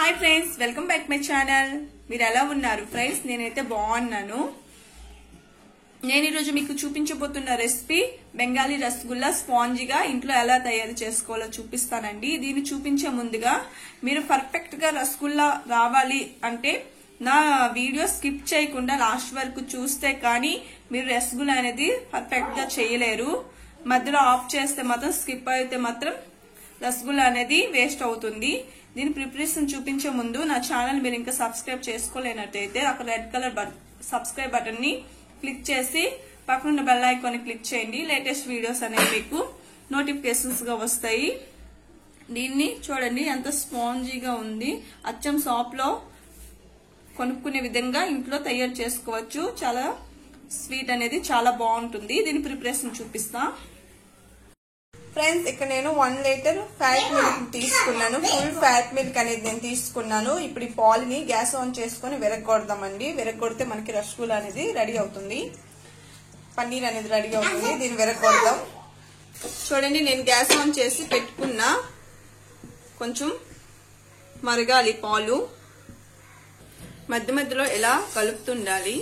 Hi friends, welcome back my channel. మీరు ఎలా ఉన్నారు ఫ్రెండ్స్? నేనైతే బాగున్నాను. నేను ఈరోజు మీకు చూపించబోతున్న రెసిపీ బెంగాలీ రసగుల్లా స్పాంజీగా ఇంట్లో ఎలా తయారు చేసుకోవాలో చూపిస్తానండి. దీన్ని చూపించే ముందుగా మీరు పర్ఫెక్ట్ గా రసగుల్లా రావాలి అంటే నా వీడియో స్కిప్ చేయకుండా లాస్ట్ వరకు చూస్తే కానీ మీరు రసగుల్లా అనేది పర్ఫెక్ట్ గా చేయలేరు. మధ్యలో ఆఫ్ చేస్తే మాత్రం, స్కిప్ అయితే మాత్రం రసగుల్లా అనేది వేస్ట్ అవుతుంది. దీని ప్రిపరేషన్ చూపించే ముందు నా ఛానల్ మీరు ఇంకా సబ్స్క్రైబ్ చేసుకోలేనట్టయితే అక్కడ రెడ్ కలర్ సబ్స్క్రైబ్ బటన్ ని క్లిక్ చేసి పక్కనున్న బెల్ ఐకాన్ ని క్లిక్ చేయండి. లేటెస్ట్ వీడియోస్ అనేవి మీకు నోటిఫికేషన్స్ గా వస్తాయి. దీన్ని చూడండి ఎంత స్పాంజీగా ఉంది. అచ్చం షాప్ లో కొనుక్కునే విధంగా ఇంట్లో తయారు చేసుకోవచ్చు. చాలా స్వీట్ అనేది చాలా బాగుంటుంది. దీని ప్రిపరేషన్ చూపిస్తా. ఫ్రెండ్స్, ఇక్కడ నేను 1 లీటర్ ఫ్యాట్ మిల్క్ తీసుకున్నాను. ఫుల్ ఫ్యాట్ మిల్క్ అనేది నేను తీసుకున్నాను. ఇప్పుడు ఈ పాలుని గ్యాస్ ఆన్ చేసుకుని విరగొడదామండి. విరగొడితే మనకి రసగుల్లా అనేది రెడీ అవుతుంది, పన్నీర్ అనేది రెడీ అవుతుంది. దీన్ని విరగొడదాం. చూడండి, నేను గ్యాస్ ఆన్ చేసి పెట్టుకున్నా. కొంచెం మరగాలి పాలు. మధ్య మధ్యలో ఎలా కలుపుతుండాలి.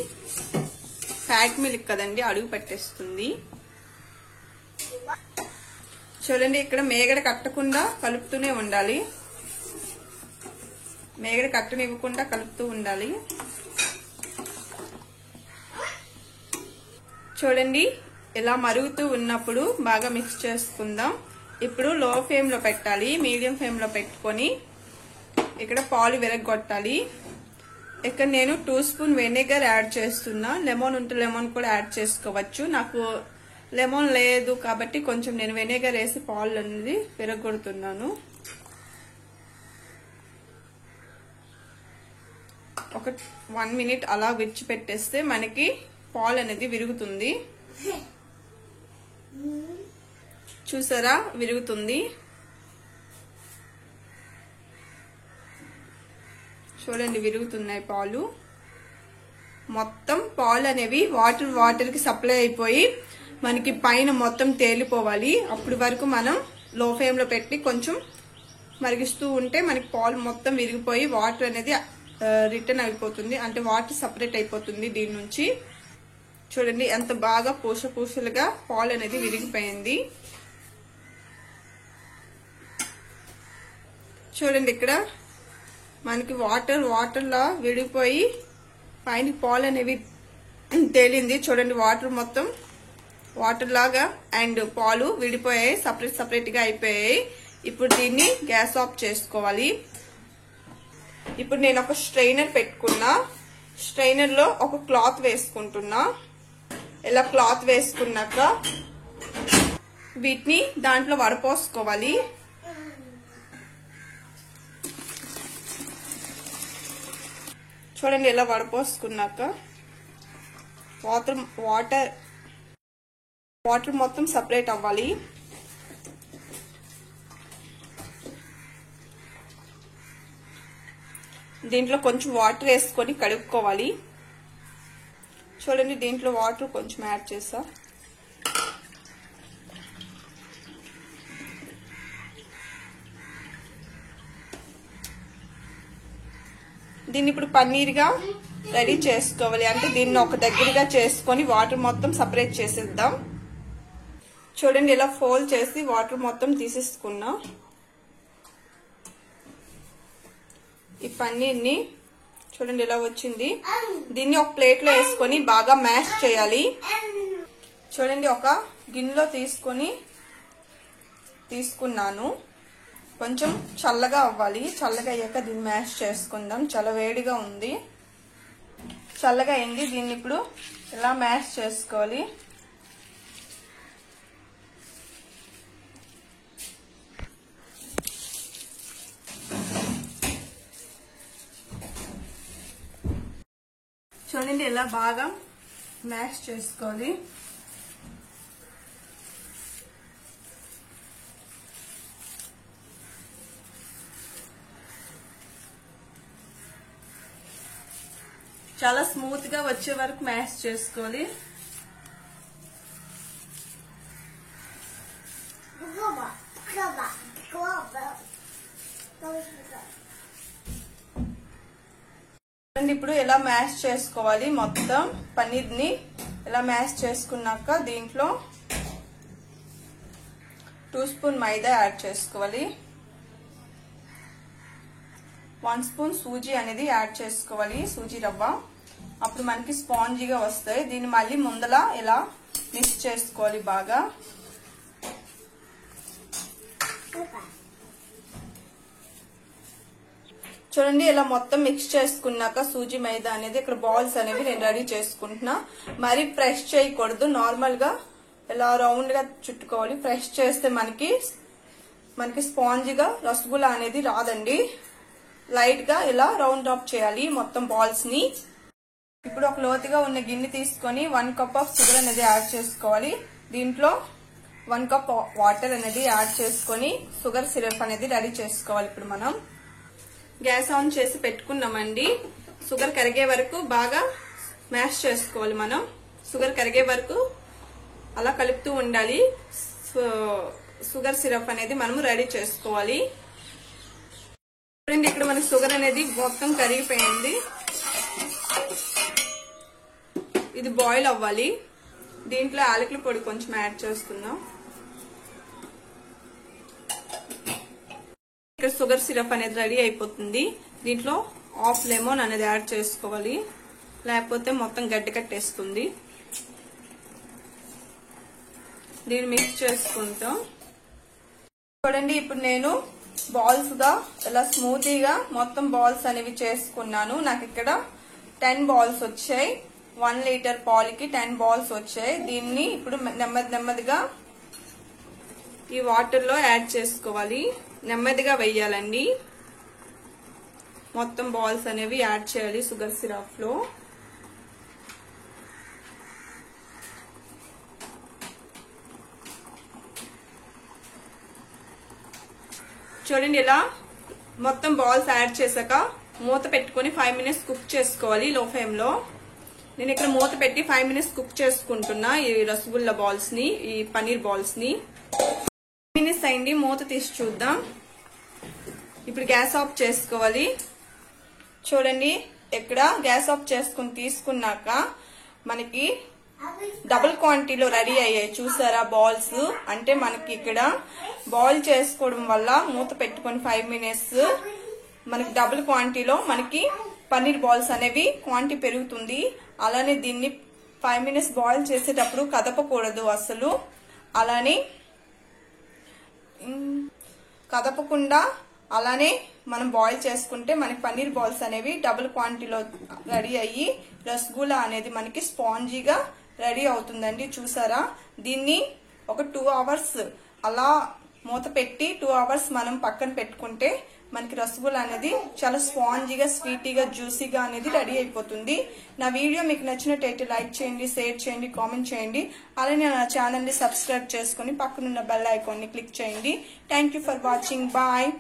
ఫ్యాట్ మిల్క్ కదండి, అడుగు పట్టేస్తుంది. చూడండి, ఇక్కడ మేగడ కట్టకుండా కలుపుతూనే ఉండాలి. మేగడ కట్టనివ్వకుండా కలుపుతూ ఉండాలి. చూడండి, ఇలా మరుగుతూ ఉన్నప్పుడు బాగా మిక్స్ చేసుకుందాం. ఇప్పుడు లో ఫ్లేమ్ లో పెట్టాలి. మీడియం ఫ్లేమ్ లో పెట్టుకొని ఇక్కడ పాలు విరగొట్టాలి. ఇక్కడ నేను 2 స్పూన్ వెనిగర్ యాడ్ చేస్తున్నా. లెమన్ ఉంటే లెమన్ కూడా యాడ్ చేసుకోవచ్చు. నాకు లెమన్ లేదు కాబట్టి కొంచెం నేను వెనిగర్ వేసి పాలు అనేది విరగొడుతున్నాను. ఒక 1 మినిట్ అలా విడిచిపెట్టేస్తే మనకి పాలు అనేది విరుగుతుంది. చూసారా, విరుగుతుంది. చూడండి, విరుగుతున్నాయి పాలు. మొత్తం పాలు అనేవి వాటర్ కి సప్లై అయిపోయి మనకి పైన మొత్తం తేలిపోవాలి. అప్పటి వరకు మనం లో ఫ్లేమ్ లో పెట్టి కొంచెం మరిగిస్తూ ఉంటే మనకి పాలు మొత్తం విరిగిపోయి వాటర్ అనేది రిటర్న్ అయిపోతుంది. అంటే వాటర్ సపరేట్ అయిపోతుంది దీని నుంచి. చూడండి, ఎంత బాగా పూసలుగా పాలు అనేది విరిగిపోయింది. చూడండి, ఇక్కడ మనకి వాటర్ లా విడిపోయి పైన పాలు అనేవి తేలింది. చూడండి, వాటర్ లాగా అండ్ పాలు విడిపోయాయి, సపరేట్ గా అయిపోయాయి. ఇప్పుడు దీన్ని గ్యాస్ ఆఫ్ చేసుకోవాలి. ఇప్పుడు నేను ఒక స్ట్రైనర్ పెట్టుకున్నా. స్ట్రైనర్ లో ఒక క్లాత్ వేసుకుంటున్నా. ఇలా క్లాత్ వేసుకున్నాక వీటిని దాంట్లో వడపోసుకోవాలి. చూడండి, ఇలా వడపోసుకున్నాక వాటర్ మొత్తం సపరేట్ అవ్వాలి. దీంట్లో కొంచెం వాటర్ వేసుకొని కడుక్కోవాలి. చూడండి, దీంట్లో వాటర్ కొంచెం యాడ్ చేసా. దీన్ని ఇప్పుడు పన్నీర్గా రెడీ చేసుకోవాలి. అంటే దీన్ని ఒక దగ్గరగా చేసుకొని వాటర్ మొత్తం సపరేట్ చేసేద్దాం. చూడండి, ఇలా ఫోల్డ్ చేసి వాటర్ మొత్తం తీసేసుకున్నా. ఈ పన్నీర్ని చూడండి ఇలా వచ్చింది. దీన్ని ఒక ప్లేట్ లో వేసుకొని బాగా మ్యాష్ చేయాలి. చూడండి, ఒక గిన్నెలో తీసుకున్నాను. కొంచెం చల్లగా అవ్వాలి. చల్లగా అయ్యాక దీన్ని మ్యాష్ చేసుకుందాం. చాలా వేడిగా ఉంది. చల్లగా అయింది. దీన్ని ఇప్పుడు ఇలా మ్యాష్ చేసుకోవాలి. చూడండి, ఇలా బాగా మ్యాష్ చేసుకోవాలి. చాలా స్మూత్ గా వచ్చే వరకు మ్యాష్ చేసుకోవాలి. ఇప్పుడు ఎలా మ్యాష్ చేసుకోవాలి మొత్తం పన్నీర్ ని ఎలా మ్యాష్ చేసుకున్నాక దీంట్లో 2 స్పూన్ మైదా యాడ్ చేసుకోవాలి, 1 స్పూన్ సూజీ అనేది యాడ్ చేసుకోవాలి, సూజీ రవ్వ. అప్పుడు మనకి స్పాంజీగా వస్తాయి. దీన్ని మళ్ళీ ముందల ఇలా మిక్స్ చేసుకోవాలి బాగా. చూడండి ఇలా మొత్తం మిక్స్ చేసుకున్నాక సూజీ మైదా అనేది ఇక్కడ బాల్స్ అనేవి నేను రెడీ చేసుకుంటున్నా. మరి ప్రెస్ చేయకూడదు, నార్మల్ గా ఇలా రౌండ్ గా చుట్టుకోవాలి. ప్రెస్ చేస్తే మనకి స్పాంజీగా రసగుల్లా అనేది రాదండి. లైట్ గా ఇలా రౌండ్ అప్ చేయాలి మొత్తం బాల్స్ ని. ఇప్పుడు ఒక లోతుగా ఉన్న గిన్నె తీసుకొని 1 కప్ ఆఫ్ షుగర్ అనేది యాడ్ చేసుకోవాలి. దీంట్లో 1 కప్ వాటర్ అనేది యాడ్ చేసుకొని షుగర్ సిరప్ అనేది రెడీ చేసుకోవాలి. ఇప్పుడు మనం గ్యాస్ ఆన్ చేసి పెట్టుకున్నామండి. షుగర్ కరిగే వరకు బాగా మ్యాష్ చేసుకోవాలి. మనం షుగర్ కరిగే వరకు అలా కలుపుతూ ఉండాలి. షుగర్ సిరప్ అనేది మనం రెడీ చేసుకోవాలి. ఇక్కడ మన షుగర్ అనేది మొత్తం కరిగిపోయింది. ఇది బాయిల్ అవ్వాలి. దీంట్లో యాలకుల పొడి కొంచెం యాడ్ చేసుకుందాం. ఇక్కడ షుగర్ సిరప్ అనేది రెడీ అయిపోతుంది. దీంట్లో హాఫ్ లెమన్ అనేది యాడ్ చేసుకోవాలి, లేకపోతే మొత్తం గడ్డి కట్టేస్తుంది. దీన్ని మిక్స్ చేసుకుంటాం. చూడండి ఇప్పుడు నేను బాల్స్ గా ఇలా స్మూతీగా మొత్తం బాల్స్ అనేవి చేసుకున్నాను. నాకు ఇక్కడ 10 బాల్స్ వచ్చాయి. 1 లీటర్ పాలకి 10 బాల్స్ వచ్చాయి. దీన్ని ఇప్పుడు నెమ్మదిగా ఈ వాటర్ లో యాడ్ చేసుకోవాలి. నెమ్మదిగా వేయాలండి. మొత్తం బాల్స్ అనేవి యాడ్ చేయాలి షుగర్ సిరప్ లో. చూడండి ఇలా మొత్తం బాల్స్ యాడ్ చేశాక మూత పెట్టుకుని 5 మినిట్స్ కుక్ చేసుకోవాలి లో ఫ్లేమ్ లో. నేను ఇక్కడ మూత పెట్టి 5 మినిట్స్ కుక్ చేసుకుంటున్నా ఈ రసగుల్లా బాల్స్ ని, ఈ పన్నీర్ బాల్స్ ని. 5 మినిట్స్ అయింది, మూత తీసి చూద్దాం. ఇప్పుడు గ్యాస్ ఆఫ్ చేసుకోవాలి. చూడండి ఇక్కడ గ్యాస్ ఆఫ్ చేసుకుని తీసుకున్నాక మనకి డబుల్ క్వాంటిటీలో రెడీ అయ్యాయి. చూసారా బాల్స్? అంటే మనకి ఇక్కడ బాయిల్ చేసుకోవడం వల్ల మూత పెట్టుకుని 5 మినిట్స్ మనకి డబుల్ క్వాంటిటీలో మనకి పన్నీర్ బాల్స్ అనేవి క్వాంటిటీ పెరుగుతుంది. అలానే దీన్ని 5 మినిట్స్ బాయిల్ చేసేటప్పుడు కదపకూడదు అసలు. అలానే కదపకుండా అలానే మనం బాయిల్ చేసుకుంటే మనకి పన్నీర్ బాల్స్ అనేవి డబుల్ క్వాంటిటీలో రెడీ అయ్యి రసగుల్లా అనేది మనకి స్పాంజీగా రెడీ అవుతుందండి. చూసారా? దీన్ని ఒక 2 అవర్స్ అలా మూత పెట్టి 2 అవర్స్ మనం పక్కన పెట్టుకుంటే మనకి రసగుల్లా అనేది చాలా స్పాంజీగా, స్వీటీగా, జ్యూసీగా అనేది రెడీ అయిపోతుంది. నా వీడియో మీకు నచ్చినట్టయితే లైక్ చేయండి, షేర్ చేయండి, కామెంట్ చేయండి. అలానే నా ఛానల్ ని సబ్స్క్రైబ్ చేసుకుని పక్కనున్న బెల్ ఐకాన్ ని క్లిక్ చేయండి. Thank you for watching. Bye.